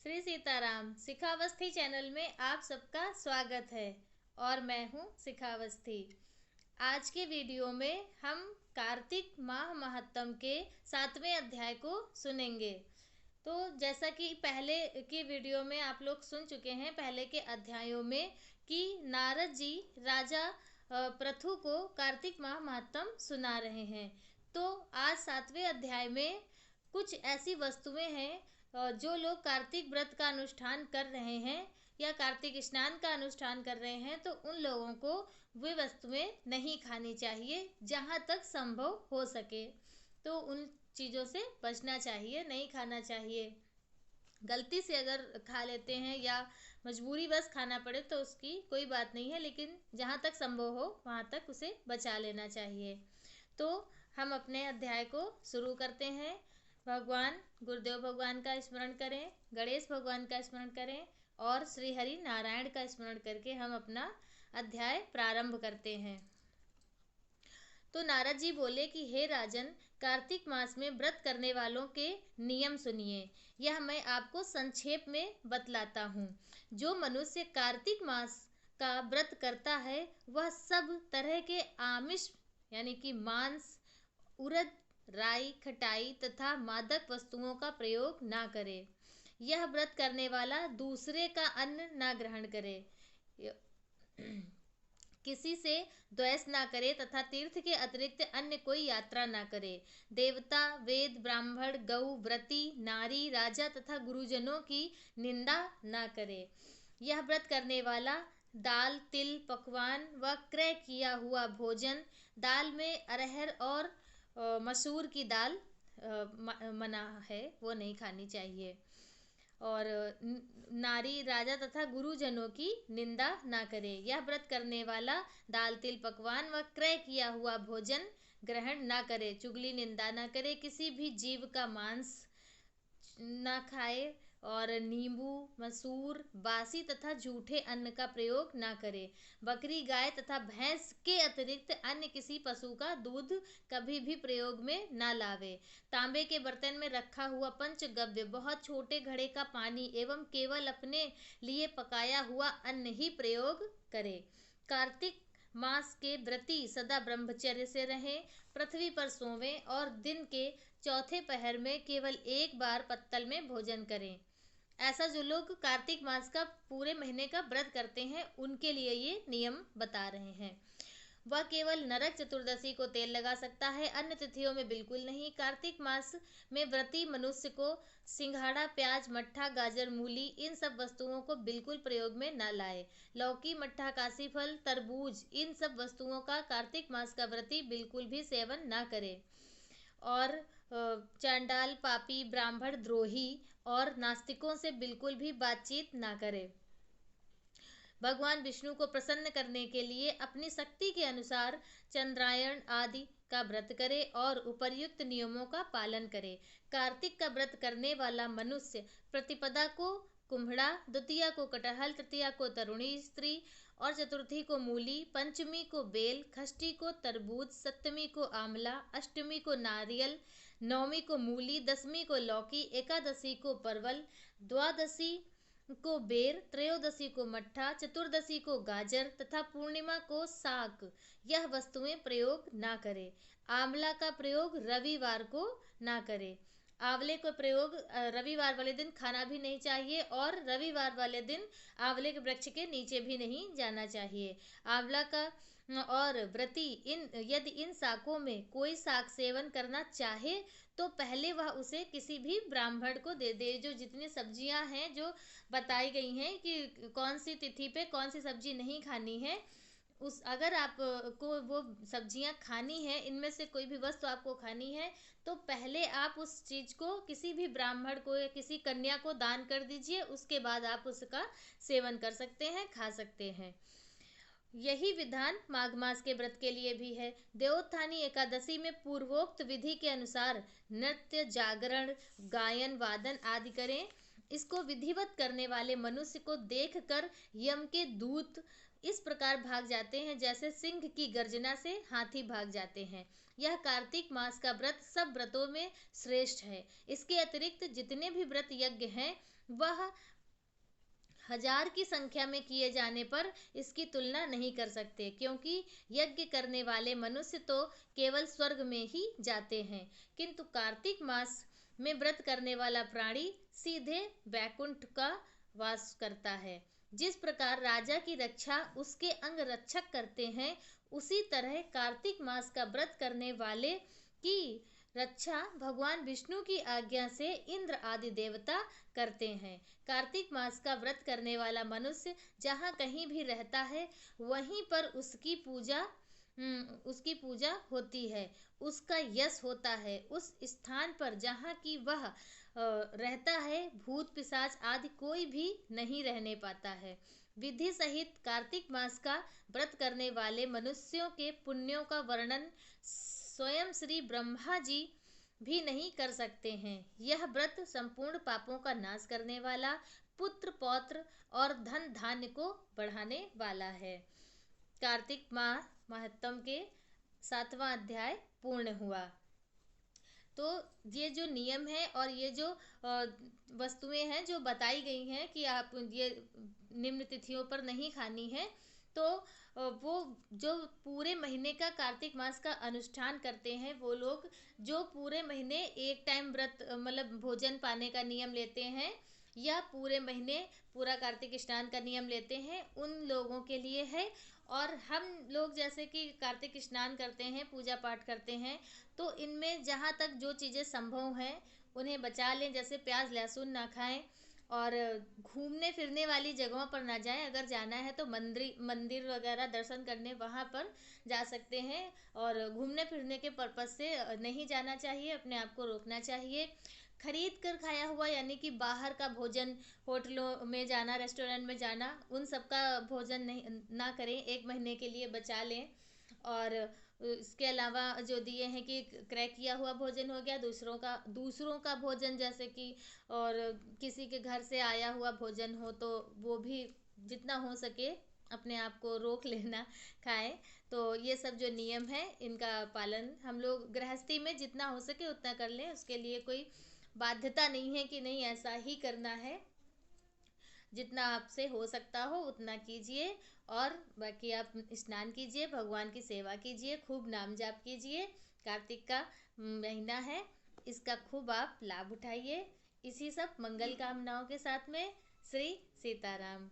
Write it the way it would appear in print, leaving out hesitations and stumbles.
Shri Sitaram शिखावस्थी channel में आप सबका स्वागत है और मैं हूँ शिखावस्थी। आज के वीडियो में हम कार्तिक माह महात्म के 7वें अध्याय को सुनेंगे। तो जैसा कि पहले की वीडियो में आप लोग सुन चुके हैं, पहले के अध्यायों में, कि नारद जी राजा पृथु को कार्तिक माह महात्म सुना रहे हैं। तो आज 7वें अध्याय में कुछ ऐसी वस्तुएं हैं जो लोग कार्तिक व्रत का अनुष्ठान कर रहे हैं या कार्तिक स्नान का अनुष्ठान कर रहे हैं, तो उन लोगों को वे वस्तुएं नहीं खानी चाहिए जहाँ तक संभव हो सके। तो उन चीज़ों से बचना चाहिए, नहीं खाना चाहिए। गलती से अगर खा लेते हैं या मजबूरी बस खाना पड़े तो उसकी कोई बात नहीं है, लेकिन जहाँ तक संभव हो वहाँ तक उसे बचा लेना चाहिए। तो हम अपने अध्याय को शुरू करते हैं। भगवान गुरुदेव भगवान का स्मरण करें, गणेश भगवान का स्मरण करें और श्री हरि नारायण का स्मरण करके हम अपना अध्याय प्रारंभ करते हैं। तो नारद जी बोले कि हे राजन, कार्तिक मास में व्रत करने वालों के नियम सुनिए। यह मैं आपको संक्षेप में बतलाता हूँ। जो मनुष्य कार्तिक मास का व्रत करता है वह सब तरह के आमिष यानी कि मांस, उड़द, राई, खटाई तथा मादक वस्तुओं का प्रयोग ना करे। यह व्रत करने वाला दूसरे का अन्न ना ग्रहण करे, किसी से द्वेष ना करे तथा तीर्थ के अतिरिक्त अन्य कोई यात्रा ना करे। देवता, वेद, ब्राह्मण, गौ, व्रती, नारी, राजा तथा गुरुजनों की निंदा ना करे। यह व्रत करने वाला दाल, तिल, पकवान व क्रय किया हुआ भोजन, दाल में अरहर और मसूर की दाल मना है, वो नहीं खानी चाहिए। और नारी, राजा तथा गुरुजनों की निंदा ना करे। यह व्रत करने वाला दाल, तिल, पकवान व क्रय किया हुआ भोजन ग्रहण ना करे, चुगली निंदा ना करे, किसी भी जीव का मांस ना खाए और नींबू, मसूर, बासी तथा झूठे अन्न का प्रयोग ना करे। बकरी, गाय तथा भैंस के अतिरिक्त अन्य किसी पशु का दूध कभी भी प्रयोग में ना लावे। तांबे के बर्तन में रखा हुआ पंचगव्य, बहुत छोटे घड़े का पानी एवं केवल अपने लिए पकाया हुआ अन्न ही प्रयोग करे। कार्तिक मास के व्रती सदा ब्रह्मचर्य से रहें, पृथ्वी पर सोवें और दिन के चौथे पहर में केवल एक बार पत्तल में भोजन करें। ऐसा जो लोग कार्तिक मास का पूरे महीने का व्रत करते हैं उनके लिए ये नियम बता रहे हैं। वह केवल नरक चतुर्दशी को तेल लगा सकता है, अन्य तिथियों में बिल्कुल नहीं। कार्तिक मास में व्रती मनुष्य को सिंघाड़ा, प्याज, मट्ठा, गाजर, मूली इन सब वस्तुओं को बिल्कुल प्रयोग में न लाए। लौकी, मट्ठा, काशी फल, तरबूज इन सब वस्तुओं का कार्तिक मास का व्रती बिल्कुल भी सेवन न करे। और चांडाल, पापी, ब्राह्मण, द्रोही और नास्तिकों से बिल्कुल भी बातचीत ना करे। भगवान विष्णु को प्रसन्न करने के लिए अपनी शक्ति के अनुसार चंद्रायण आदि का व्रत करे और उपर्युक्त नियमों का पालन करे। कार्तिक का व्रत करने वाला मनुष्य प्रतिपदा को कुम्हड़ा, द्वितीया को कटहल, तृतीया को तरुणी स्त्री और चतुर्थी को मूली, पंचमी को बेल, षष्ठी को तरबूज, सप्तमी को आंवला, अष्टमी को नारियल, नवमी को मूली, दसवीं को लौकी, एकादशी को परवल, द्वादशी को बेर, त्रयोदशी को मट्ठा, चतुर्दशी को गाजर तथा पूर्णिमा को साग यह वस्तुएं प्रयोग ना करे। आंवला का प्रयोग रविवार को ना करे। आंवले का प्रयोग रविवार वाले दिन खाना भी नहीं चाहिए और रविवार वाले दिन आंवले के वृक्ष के नीचे भी नहीं जाना चाहिए। आंवला का और व्रती यदि इन शाकों में कोई शाक सेवन करना चाहे तो पहले वह उसे किसी भी ब्राह्मण को दे दे। जो जितनी सब्जियां हैं जो बताई गई हैं कि कौन सी तिथि पे कौन सी सब्जी नहीं खानी है, उस अगर आप को वो सब्जियां खानी है, इनमें से कोई भी वस्तु आपको खानी है, तो पहले आप उस चीज़ को किसी भी ब्राह्मण को या किसी कन्या को दान कर दीजिए। उसके बाद आप उसका सेवन कर सकते हैं, खा सकते हैं। यही विधान माघ मास के व्रत के लिए भी है। देवोत्थानी एकादशी में पूर्वोक्त विधि के अनुसार नृत्य, जागरण, गायन, वादन आदि करें। इसको विधिवत करने वाले मनुष्य को देखकर यम के दूत इस प्रकार भाग जाते हैं जैसे सिंह की गर्जना से हाथी भाग जाते हैं। यह कार्तिक मास का व्रत सब व्रतों में श्रेष्ठ है। इसके अतिरिक्त जितने भी व्रत यज्ञ हैं वह हजार की संख्या में किए जाने पर इसकी तुलना नहीं कर सकते, क्योंकि यज्ञ करने वाले मनुष्य तो केवल स्वर्ग में ही जाते हैं, किंतु कार्तिक मास में व्रत करने वाला प्राणी सीधे वैकुंठ का वास करता है। जिस प्रकार राजा की रक्षा उसके अंग रक्षक करते हैं, उसी तरह कार्तिक मास का व्रत करने वाले की रक्षा भगवान विष्णु की आज्ञा से इंद्र आदि देवता करते हैं। कार्तिक मास का व्रत करने वाला मनुष्य जहाँ कहीं भी रहता है वहीं पर उसकी पूजा होती है, उसका यश होता है। उस स्थान पर जहाँ की वह रहता है भूत पिशाच आदि कोई भी नहीं रहने पाता है। विधि सहित कार्तिक मास का व्रत करने वाले मनुष्यों के पुण्यों का वर्णन स्वयं श्री ब्रह्मा जी भी नहीं कर सकते हैं। यह व्रत संपूर्ण पापों का नाश करने वाला, पुत्र पौत्र और धन धान्य को बढ़ाने वाला है। कार्तिक माह महत्तम के 7वां अध्याय पूर्ण हुआ। तो ये जो नियम है और ये जो वस्तुएं हैं जो बताई गई हैं कि आप ये निम्न तिथियों पर नहीं खानी है, तो वो जो पूरे महीने का कार्तिक मास का अनुष्ठान करते हैं वो लोग जो पूरे महीने एक टाइम व्रत मतलब भोजन पाने का नियम लेते हैं या पूरे महीने पूरा कार्तिक स्नान का नियम लेते हैं, उन लोगों के लिए है। और हम लोग जैसे कि कार्तिक स्नान करते हैं, पूजा पाठ करते हैं, तो इनमें जहाँ तक जो चीज़ें संभव हैं उन्हें बचा लें। जैसे प्याज लहसुन ना खाएं और घूमने फिरने वाली जगहों पर ना जाएं। अगर जाना है तो मंदिर वगैरह दर्शन करने वहाँ पर जा सकते हैं, और घूमने फिरने के पर्पज़ से नहीं जाना चाहिए, अपने आप को रोकना चाहिए। खरीद कर खाया हुआ यानी कि बाहर का भोजन, होटलों में जाना, रेस्टोरेंट में जाना, उन सब का भोजन नहीं ना करें, एक महीने के लिए बचा लें। और इसके अलावा जो दिए हैं कि क्रय किया हुआ भोजन हो गया, दूसरों का भोजन जैसे कि और किसी के घर से आया हुआ भोजन हो तो वो भी जितना हो सके अपने आप को रोक लेना, खाएं। तो ये सब जो नियम है इनका पालन हम लोग गृहस्थी में जितना हो सके उतना कर लें। उसके लिए कोई बाध्यता नहीं है कि नहीं ऐसा ही करना है। जितना आपसे हो सकता हो उतना कीजिए, और बाकी आप स्नान कीजिए, भगवान की सेवा कीजिए, खूब नाम जाप कीजिए। कार्तिक का महीना है, इसका खूब आप लाभ उठाइए। इसी सब मंगल कामनाओं के साथ में श्री सीताराम।